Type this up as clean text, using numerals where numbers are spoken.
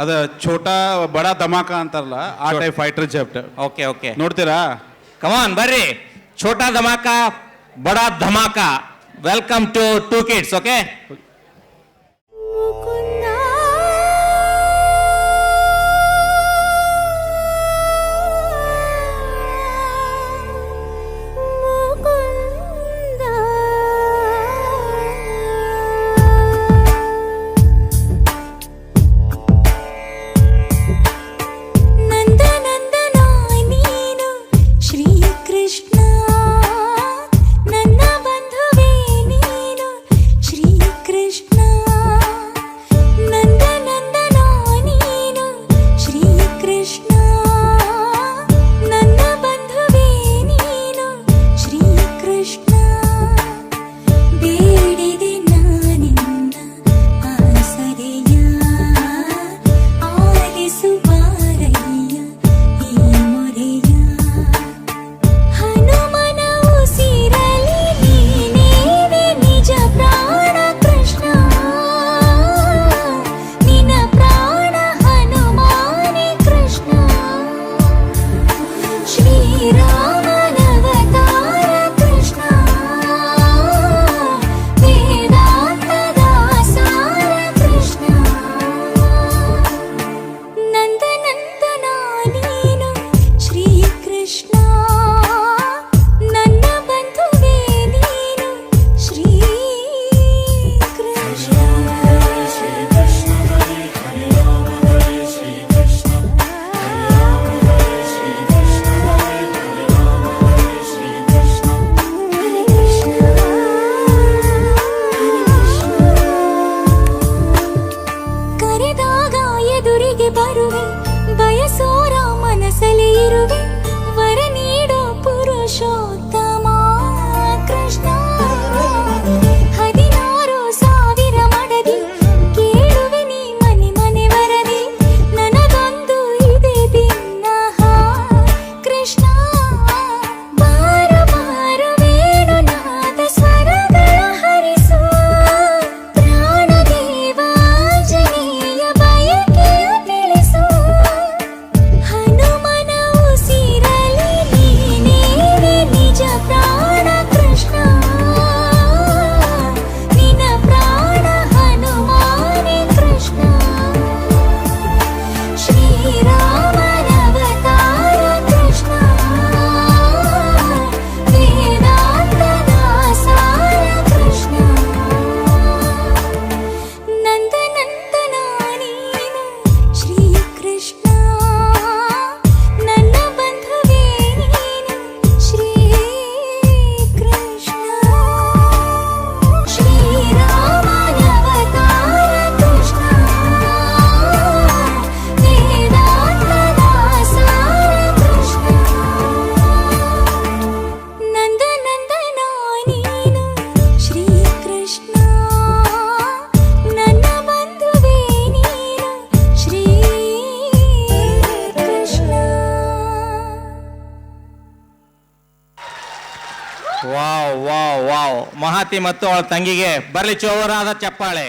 ಅದ ಛೋಟಾ ಬಡ ಧಮಾಕ ಅಂತಾರಲ್ಲ ಆ type fighter jet. Okay okay, ನೋಡ್ತೀರಾ? ಕಮಾನ್ ಬರ್ರಿ. ಛೋಟಾ ಧಮಾಕ ಬಡಾ ಧಮಾಕ. Welcome to two kids. Okay, ಬರುವೆ ಬಯಸೋರ ಮನಸಲಿ ಇರುವೆ ವರ ನೀಡೋ ಪುರುಷೋತ್ತಮ ಕೃಷ್ಣ 16,000 ಮಡದಿ ಕೇಳುವೆ ನೀ ಮನೆ ಮನೆ ವರದಿ ನನಗೊಂದು ಇದೆ ಭಿನ್ನಹ ಕೃಷ್ಣ ಬಾರು ಬಾರು ವೇಣುನಾದ ಸ್ವರಗಳ ಹರಿಸು ಪ್ರಾಣದೇವ ಆಂಜನೇಯ ಬಯಕೆಯ ತಿಳಿಸು ಹನುಮನ ಉಸಿರಲಿ ನೀನೇ ನಿಜ ಪ್ರಾಣ ಕೃಷ್ಣ ನಿನ್ನ ಪ್ರಾಣ ಹನುಮಾನೇ ಕೃಷ್ಣ ಶ್ರೀರಾಮನವತಾರ ಕೃಷ್ಣ ವೇದಾಂತದ ಸಾರ ಕೃಷ್ಣ ನಂದನಂದನ ನೀನು ಶ್ರೀಕೃಷ್ಣ ನನ್ನ ಬಂಧುವೇ ನೀನು ಶ್ರೀಕೃಷ್ಣ ಶ್ರೀರಾಮನವತಾರ ಕೃಷ್ಣ ವೇದಾಂತದ ಸಾರ ಕೃಷ್ಣ ನಂದನಂದನ ನೀನು ಶ್ರೀಕೃಷ್ಣ ನನ್ನ ಬಂಧುವೇ ನೀನು Shri Krishna. Wow wow wow. Mahati ಮತ್ತು ಅವಳ ತಂಗಿಗೆ ಬರ್ಲಿ ಜೋರಾದ ಚಪ್ಪಾಳೆ.